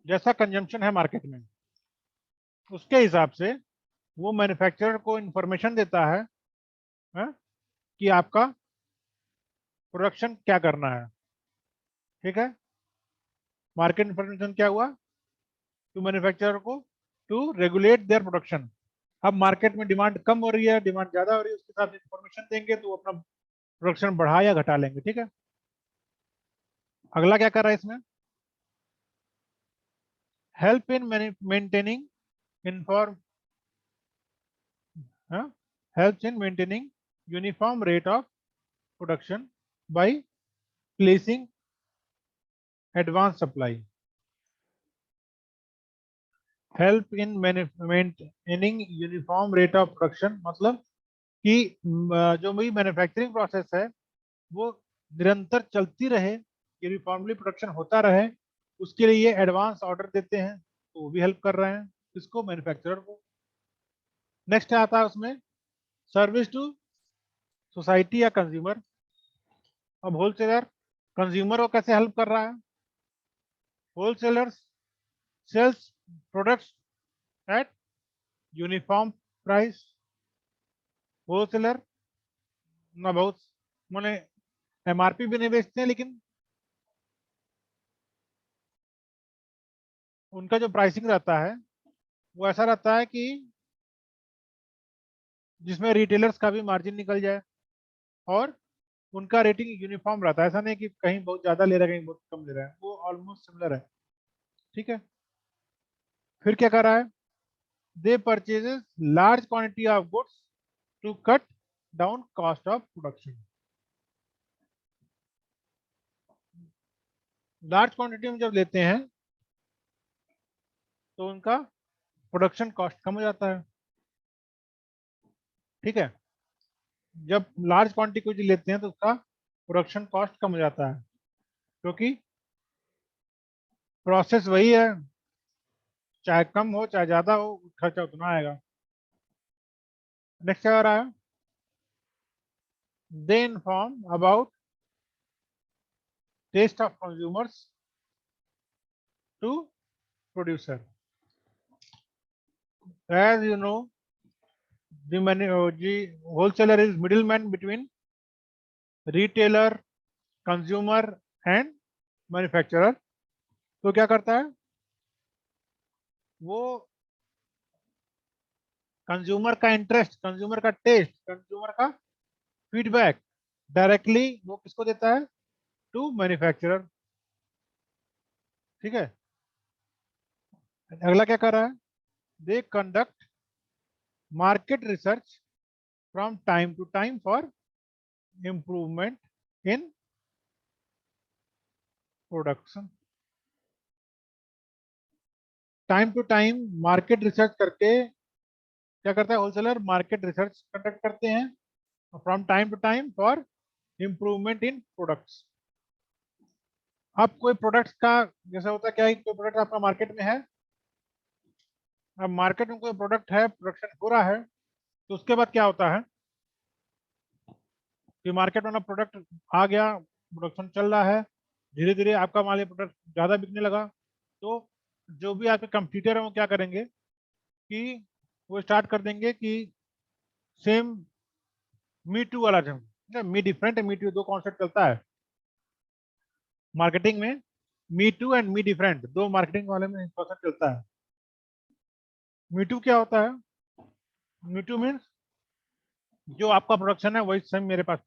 जैसा कंजम्पशन है मार्केट में, उसके हिसाब से वो मैन्युफैक्चरर को इंफॉर्मेशन देता है कि आपका प्रोडक्शन क्या करना है, ठीक है। मार्केट इंफॉर्मेशन क्या हुआ, टू मैन्युफैक्चरर को टू रेगुलेट देयर प्रोडक्शन। अब मार्केट में डिमांड कम हो रही है, डिमांड ज्यादा हो रही है, उसके हिसाब से इंफॉर्मेशन देंगे तो वो अपना प्रोडक्शन बढ़ा या घटा लेंगे, ठीक है। अगला क्या कर रहा है इसमें, help in maintaining inform help in maintaining uniform rate of production by placing advance supply. Help in maintaining uniform rate of production मतलब कि जो भी मैन्युफैक्चरिंग प्रोसेस है वो निरंतर चलती रहे, यूनिफॉर्मली प्रोडक्शन होता रहे, उसके लिए ये एडवांस ऑर्डर देते हैं, तो वो भी हेल्प कर रहे हैं इसको, मैन्युफैक्चरर को। नेक्स्ट आता है उसमें सर्विस टू सोसाइटी या कंज्यूमर। अब होलसेलर कंज्यूमर को कैसे हेल्प कर रहा है, wholesaler sells products at uniform price. Wholesaler ना बहुत मैंने एमआरपी भी नहीं बेचते हैं, लेकिन उनका जो प्राइसिंग रहता है वो ऐसा रहता है कि जिसमें रिटेलर्स का भी मार्जिन निकल जाए, और उनका रेटिंग यूनिफॉर्म रहता है, ऐसा नहीं कि कहीं बहुत ज्यादा ले रहा है कहीं बहुत कम ले रहा है, वो ऑलमोस्ट सिमिलर है, ठीक है। फिर क्या कर रहा है, they purchases large quantity of goods to cut down cost of production. Large quantity में जब लेते हैं तो उनका प्रोडक्शन कॉस्ट कम हो जाता है, ठीक है। जब लार्ज क्वांटिटी को लेते हैं तो उसका प्रोडक्शन कॉस्ट कम हो जाता है, क्योंकि प्रोसेस वही है, चाहे कम हो चाहे ज्यादा हो, खर्चा उतना आएगा। नेक्स्ट क्या आ रहा है, they inform about taste of consumers to producer. As you know, the wholesaler is middleman between retailer, consumer and manufacturer। तो क्या करता है, वो कंज्यूमर का इंटरेस्ट, कंज्यूमर का टेस्ट, कंज्यूमर का फीडबैक डायरेक्टली वो किसको देता है, टू मैन्युफैक्चरर, ठीक है। अगला क्या कर रहा है, they conduct market research from time to time for improvement in production. Time to time market research करके क्या करता है, होलसेलर मार्केट रिसर्च कंडक्ट करते हैं from time to time for improvement in products. अब कोई प्रोडक्ट्स का जैसा होता है क्या है, कोई प्रोडक्ट आपका मार्केट में है, अब मार्केट में कोई प्रोडक्ट है, प्रोडक्शन हो रहा है, तो उसके बाद क्या होता है कि मार्केट में ना प्रोडक्ट आ गया, प्रोडक्शन चल रहा है, धीरे धीरे आपका मान लिया प्रोडक्ट ज़्यादा बिकने लगा, तो जो भी आपके कंपटीटर हैं वो क्या करेंगे कि वो स्टार्ट कर देंगे कि सेम मी टू वाला, मी डिफरेंट मी टू दो कॉन्सेप्ट चलता है। मार्केटिंग में me too and me different, दो मार्केटिंग वाले में प्रोसेस चलता है। मी टू क्या होता है? मी टू मीन्स जो आपका प्रोडक्शन है वही सेम मेरे पास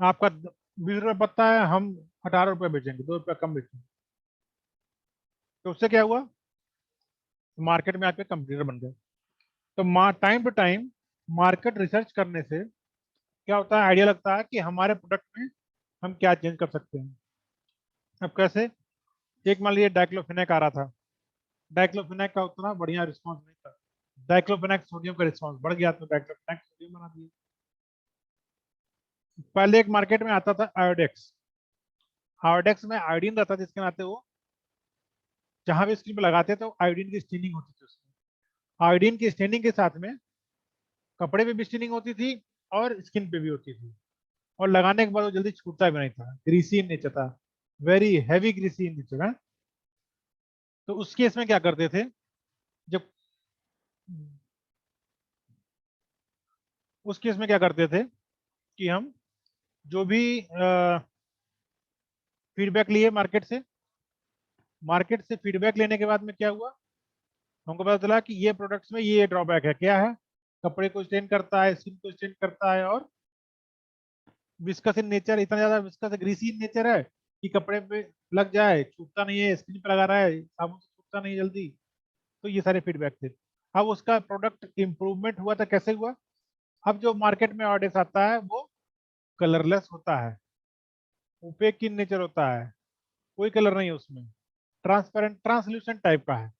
आपका 20 रुपये पत्ता है, हम 18 रुपये बेचेंगे, 2 रुपये कम बेचेंगे। तो उससे क्या हुआ, मार्केट में आके कंपटीटर बन गए। तो time to time market research करने से क्या होता है, आइडिया लगता है कि हमारे प्रोडक्ट में हम क्या चेंज कर सकते हैं। अब कैसे? एक मान लीजिए डाइक्लोफेनेक आ रहा था, डाइक्लोफेनेक का उतना बढ़िया रिस्पॉन्स नहीं था, डाइक्लोफेनेक सोडियम का रिस्पॉन्स बढ़ गया तो डाइक्लोफेनेक सोडियम बना दिया। पहले एक मार्केट में आता था आयोडेक्स, आयोडेक्स में आयोडीन रहता था, जिसके नाते वो जहां भी स्किन पे लगाते तो आयोडीन की स्टेनिंग होती थी उसमें। आयोडीन की स्टेनिंग के साथ में कपड़े पे भी स्टेनिंग होती थी और स्किन पे भी होती थी, और लगाने के बाद वो जल्दी छूटता भी नहीं था, ग्रीसी इन नेचर था, very heavy greasy in nature है। तो उस केस में क्या करते थे, जब उस केस में क्या करते थे कि हम जो भी फीडबैक लिए मार्केट से फीडबैक लेने के बाद में क्या हुआ, हमको पता चला कि ये प्रोडक्ट्स में ये ड्रॉबैक है। क्या है? कपड़े को स्टेन करता है, स्किन को स्टेन करता है, और विस्कस इन नेचर, इतना ज्यादा विस्कस ग्रीसी इन नेचर है कि कपड़े पे लग जाए छूटता नहीं है, स्किन पे लगा रहा है साबुन से छूटता नहीं जल्दी। तो ये सारे फीडबैक थे। अब उसका प्रोडक्ट इम्प्रूवमेंट हुआ था, कैसे हुआ? अब जो मार्केट में ऑर्डर्स आता है वो कलरलेस होता है, ओपेक इन नेचर होता है, कोई कलर नहीं है उसमें, ट्रांसपेरेंट ट्रांसल्यूसेंट टाइप का है,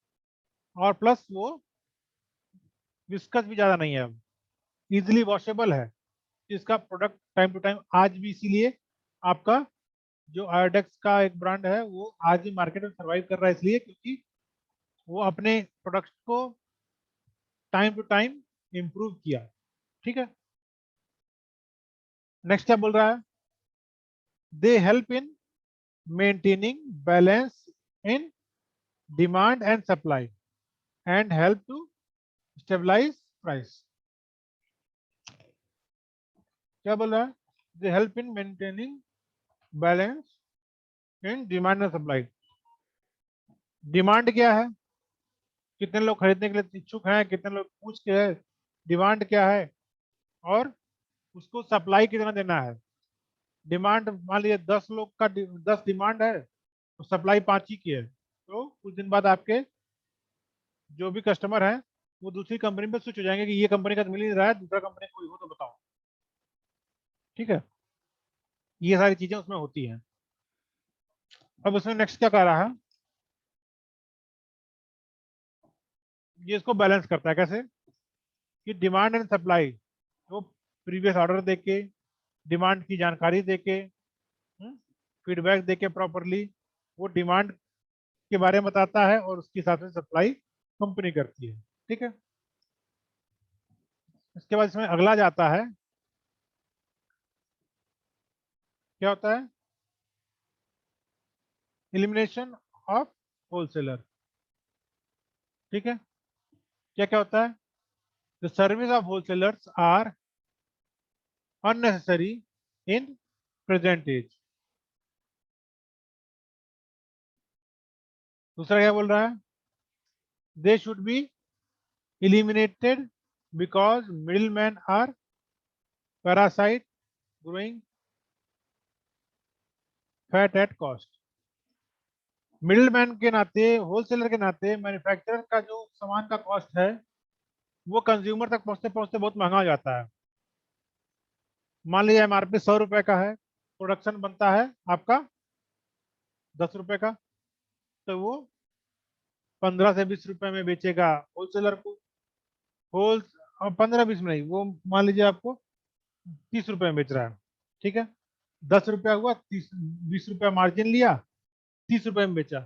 और प्लस वो विस्कस भी ज्यादा नहीं है, अब इजिली वॉशेबल है। इसका प्रोडक्ट टाइम टू टाइम आज भी, इसीलिए आपका जो आयोडेक्स का एक ब्रांड है वो आज भी मार्केट में सर्वाइव कर रहा है, इसलिए क्योंकि वो अपने प्रोडक्ट को टाइम टू टाइम इम्प्रूव किया। ठीक है, नेक्स्ट क्या बोल रहा है, they help in maintaining balance in demand and supply and help to stabilise price. क्या बोल रहा है? They help in maintaining balance in demand and supply. Demand क्या है, कितने लोग खरीदने के लिए इच्छुक हैं, कितने लोग पूछ के हैं, डिमांड क्या है, और उसको सप्लाई कितना देना है। डिमांड मान लीजिए 10 लोग का 10 डिमांड है, तो सप्लाई 5 ही की है, तो कुछ दिन बाद आपके जो भी कस्टमर है वो दूसरी कंपनी पे स्विच हो जाएंगे कि ये कंपनी का तो मिल नहीं रहा है, दूसरा कंपनी कोई हो तो बताओ। ठीक है, ये सारी चीजें उसमें होती हैं। अब उसमें नेक्स्ट क्या कह रहा है, ये इसको बैलेंस करता है कैसे, कि डिमांड एंड सप्लाई, वो प्रीवियस ऑर्डर देके, डिमांड की जानकारी देके, फीडबैक देके प्रॉपरली वो डिमांड के बारे में बताता है, और उसके हिसाब से सप्लाई कंपनी करती है। ठीक है, इसके बाद इसमें अगला जाता है, क्या होता है, एलिमिनेशन ऑफ होलसेलर। ठीक है, क्या क्या होता है, the service of wholesalers are unnecessary in present age. दूसरा क्या बोल रहा है, they should be eliminated because middlemen are parasite growing fat at cost। Middleman के नाते, होलसेलर के नाते, मैन्युफैक्चरर का जो सामान का कॉस्ट है वो कंज्यूमर तक पहुंचते पहुंचते बहुत महंगा हो जाता है। मान लीजिए एमआरपी 100 रुपए का है, प्रोडक्शन बनता है आपका 10 रुपए का, तो वो 15 से 20 रुपए में बेचेगा होलसेलर को। होल 15-20 में नहीं, वो मान लीजिए आपको 30 रुपए में बेच रहा है। ठीक है, 10 रुपया हुआ, 20 रुपया मार्जिन लिया, 30 रुपए में बेचा।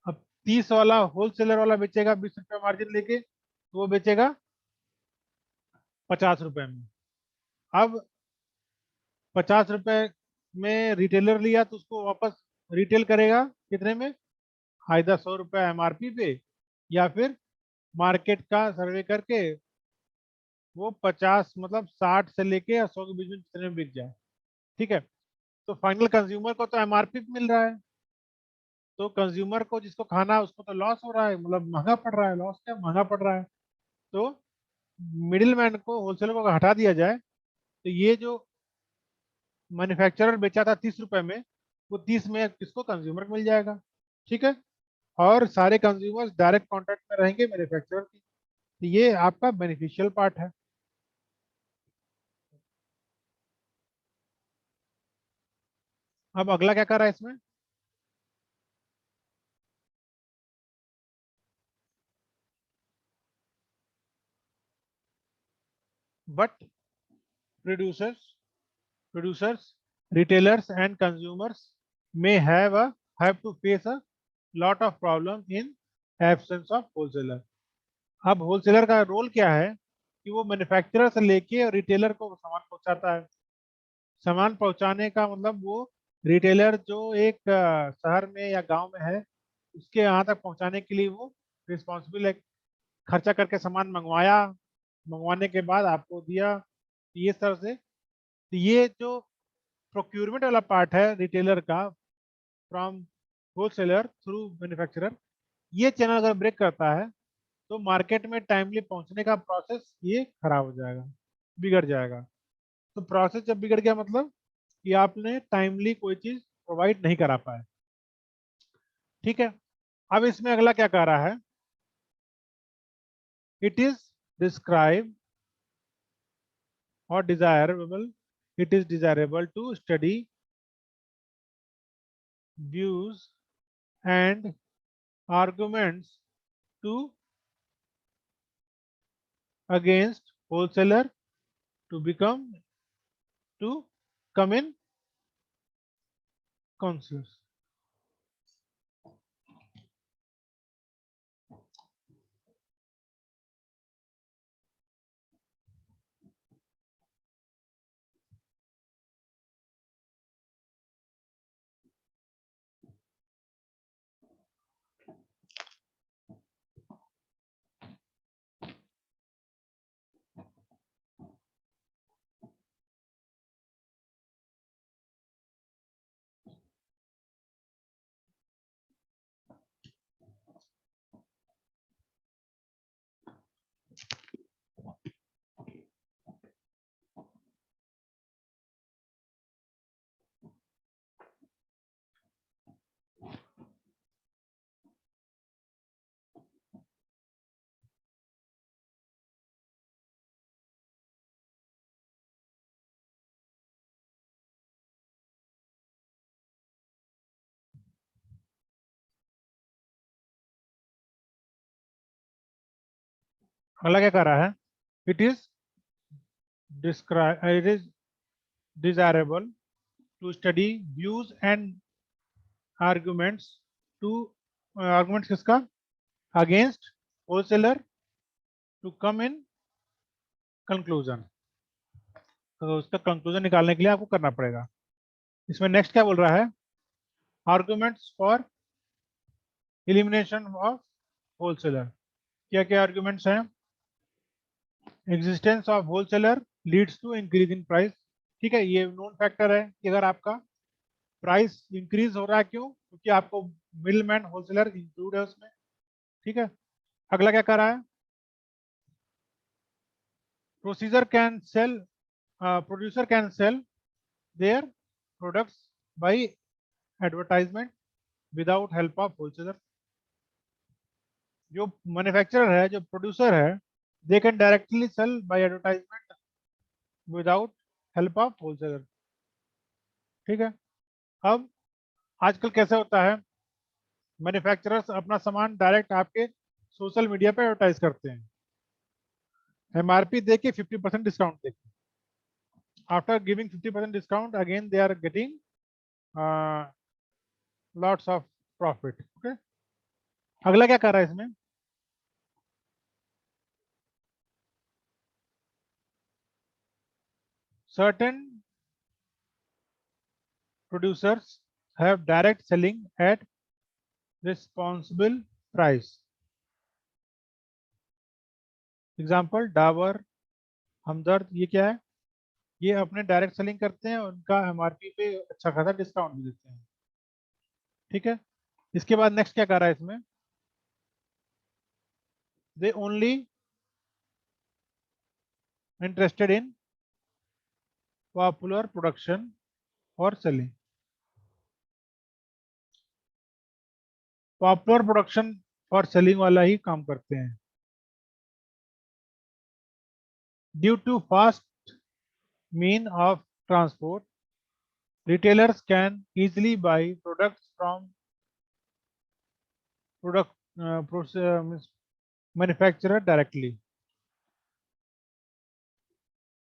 अब 30 वाला होलसेलर वाला बेचेगा 20 रुपया मार्जिन लेके, तो वो बेचेगा 50 रुपए में। अब 50 रुपए में रिटेलर लिया तो उसको वापस रिटेल करेगा कितने में, आइदर 100 रुपया एमआरपी पे, या फिर मार्केट का सर्वे करके वो 50 मतलब 60 से लेके या 100 के बीच में जितने में बिक जाए। ठीक है, तो फाइनल कंज्यूमर को तो एमआरपी मिल रहा है, तो कंज्यूमर को जिसको खाना है उसको तो लॉस हो रहा है, मतलब महंगा पड़ रहा है, लॉस क्या महंगा पड़ रहा है। तो मिडिल मैन को, होलसेलर को हटा दिया जाए, तो ये जो मैन्युफैक्चरर बेचा था 30 रुपए में, वो 30 में किसको, कंज्यूमर को मिल जाएगा। ठीक है, और सारे कंज्यूमर्स डायरेक्ट कॉन्टेक्ट में रहेंगे मैन्युफैक्चरर की। तो ये आपका बेनिफिशियल पार्ट है। अब अगला क्या कर रहा है इसमें, but producers producers, retailers and consumers may have to face a lot of problem in absence of wholesaler। अब होलसेलर का रोल क्या है कि वो मैन्युफैक्चरर से लेके रिटेलर को सामान पहुंचाता है। सामान पहुंचाने का मतलब वो रिटेलर जो एक शहर में या गांव में है, उसके यहाँ तक पहुंचाने के लिए वो रिस्पॉन्सिबल है। खर्चा करके सामान मंगवाया, मंगवाने के बाद आपको दिया, ये तरह से। तो ये जो प्रोक्यूरमेंट वाला पार्ट है रिटेलर का, फ्रॉम होलसेलर थ्रू मैन्युफैक्चरर, ये चैनल अगर ब्रेक करता है तो मार्केट में टाइमली पहुंचने का प्रोसेस ये खराब हो जाएगा, बिगड़ जाएगा। तो प्रोसेस जब बिगड़ गया मतलब कि आपने टाइमली कोई चीज प्रोवाइड नहीं करा पाए। ठीक है, अब इसमें अगला क्या कह रहा है, इट इज डिस्क्राइब और desirable, it is desirable to study views and arguments to against wholesaler to become to come in consensus। अगला क्या कर रहा है, it is describe, it is desirable to study views and arguments to, arguments किसका, against wholesaler to come in conclusion. तो उसका conclusion निकालने के लिए आपको करना पड़ेगा। इसमें नेक्स्ट क्या बोल रहा है, arguments for elimination of wholesaler. क्या क्या आर्गुमेंट्स हैं, existence of wholesaler leads to increase in price. ठीक है, ये नोन फैक्टर है कि अगर आपका प्राइस इंक्रीज हो रहा है, क्यों, क्योंकि आपको मिडल मैन होलसेलर इंक्लूड है उसमें। ठीक है, अगला क्या कर रहा है, procedure can sell, producer can sell their products by advertisement without help of wholesaler. जो मैन्युफैक्चरर है, जो प्रोड्यूसर है, they can directly sell by advertisement without help of wholesaler. ठीक है, अब आजकल कैसे होता है, मैन्युफैक्चरर्स अपना सामान डायरेक्ट आपके सोशल मीडिया पे एडवर्टाइज करते हैं, एमआरपी दे के 50% डिस्काउंट दे के। After giving 50% discount again they are getting lots of profit. Okay, अगला क्या कर रहा है इसमें, certain producers have direct selling at responsible price. Example Dabur, Hamdard, ये क्या है, ये अपने डायरेक्ट सेलिंग करते हैं, उनका एमआरपी पे अच्छा खासा डिस्काउंट भी देते हैं। ठीक है, इसके बाद नेक्स्ट क्या कर रहा है इसमें, they only interested in popular production और सेलिंग। पॉपुलर प्रोडक्शन और सेलिंग वाला ही काम करते हैं। Due to fast mean of transport, retailers can easily buy products from product manufacturer directly.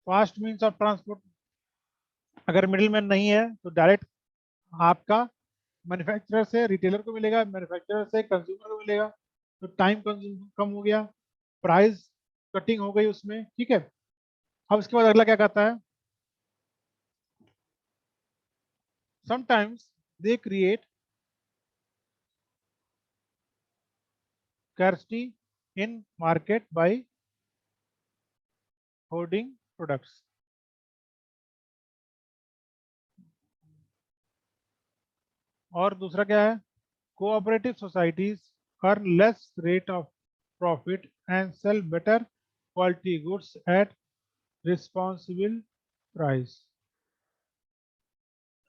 Fast means of transport, अगर मिडिल मैन नहीं है तो डायरेक्ट आपका मैन्युफैक्चरर से रिटेलर को मिलेगा, मैन्युफैक्चरर से कंज्यूमर को मिलेगा, तो टाइम कम हो गया, प्राइस कटिंग हो गई उसमें। ठीक है, अब इसके बाद अगला क्या कहता है, sometimes they create scarcity in market by hoarding products। और दूसरा क्या है, cooperative societies earn less rate of profit and sell better quality goods at responsible price।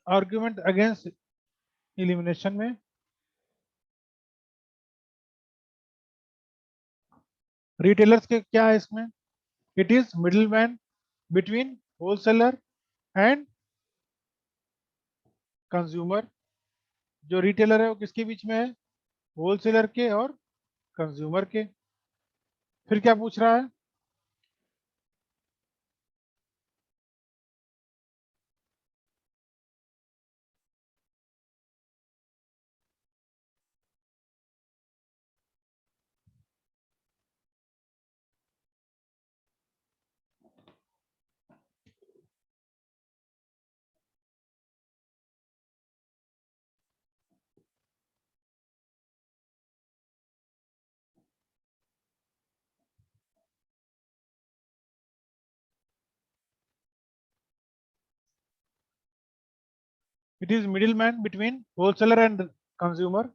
Argument against elimination में, रिटेलर्स के क्या है इसमें, it is middle man between wholesaler and consumer. जो रिटेलर है वो किसके बीच में है, होलसेलर के और कंज्यूमर के। फिर क्या पूछ रहा है, it is middle man between wholesaler and consumer.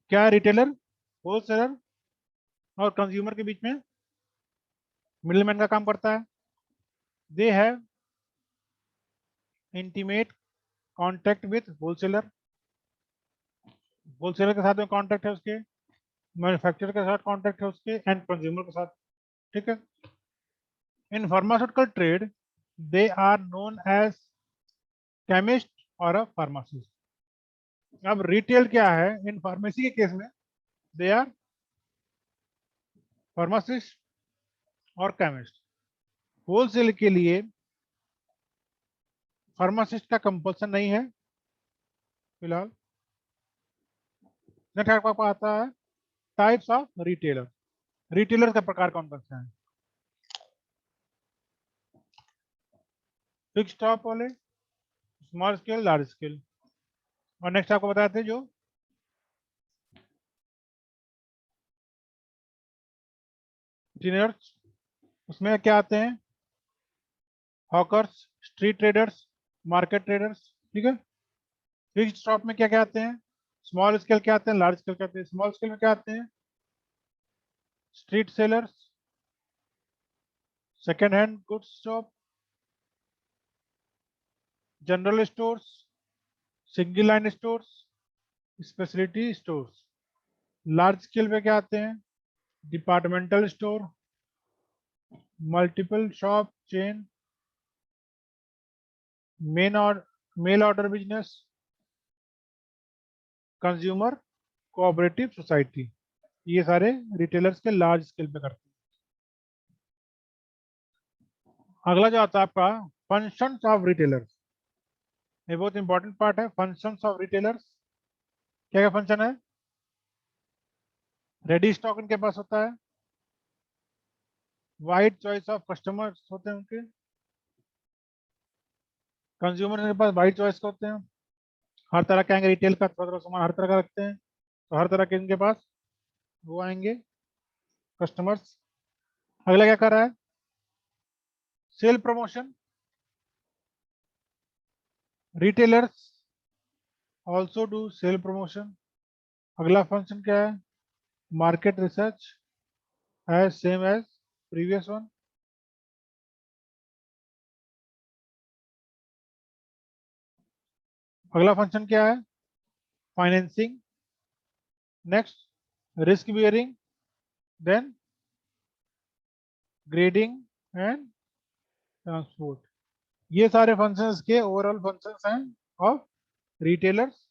क्या है, रिटेलर होलसेलर और कंज्यूमर के बीच में मिडिल मैन का काम करता है। They have intimate contact with wholesaler, wholesaler के साथ में कॉन्टेक्ट है उसके, मैन्युफैक्चरर के साथ कॉन्टेक्ट है उसके, एंड कंज्यूमर के साथ। ठीक है, in pharmaceutical trade they are known as chemist और अ फार्मासिस्ट। अब रिटेल क्या है, इन फार्मेसी के केस में दे आर फार्मासिस्ट और केमिस्ट। होलसेल के लिए फार्मासिस्ट का कंपल्सन नहीं है फिलहाल। नेक्स्ट आपको आता है टाइप्स ऑफ रिटेलर। रिटेलर का प्रकार कौन कौन सा है, फिक्स टॉप वाले, स्मॉल स्केल, लार्ज स्केल। और नेक्स्ट आपको बताते हैं जो रिटेलर्स, उसमें क्या आते हैं, hawkers, street traders, market traders. ठीक है, फिक्स शॉप में क्या क्या आते हैं, स्मॉल स्केल क्या आते हैं, लार्ज स्केल क्या आते हैं। स्मॉल स्केल में क्या आते हैं, street sellers, second hand goods shop, general stores, single line stores, speciality stores. Large scale पे क्या आते हैं, departmental store, multiple shop chain, mail order business, consumer cooperative society. ये सारे रिटेलर्स के लार्ज स्केल पे करते हैं। अगला जो आता है आपका फंक्शंस ऑफ रिटेलर्स, ये बहुत इंपॉर्टेंट पार्ट है। फंक्शंस ऑफ रिटेलर्स, क्या क्या फंक्शन है, रेडी स्टॉक इनके पास होता है, वाइड चॉइस ऑफ कस्टमर्स होते हैं उनके, कंज्यूमर के पास वाइड चॉइस होते हैं, हर तरह के आएंगे, रिटेल का थोड़ा थोड़ा सामान हर तरह का रखते हैं, तो हर तरह के इनके पास वो आएंगे कस्टमर्स। अगला क्या कर रहा है, sale promotion, retailers also do sale promotion. अगला फंक्शन क्या है? Market research as same as previous one. अगला फंक्शन क्या है? Financing. Next risk bearing, then grading and transport. ये सारे फंक्शंस के ओवरऑल फंक्शंस हैं ऑफ रिटेलर्स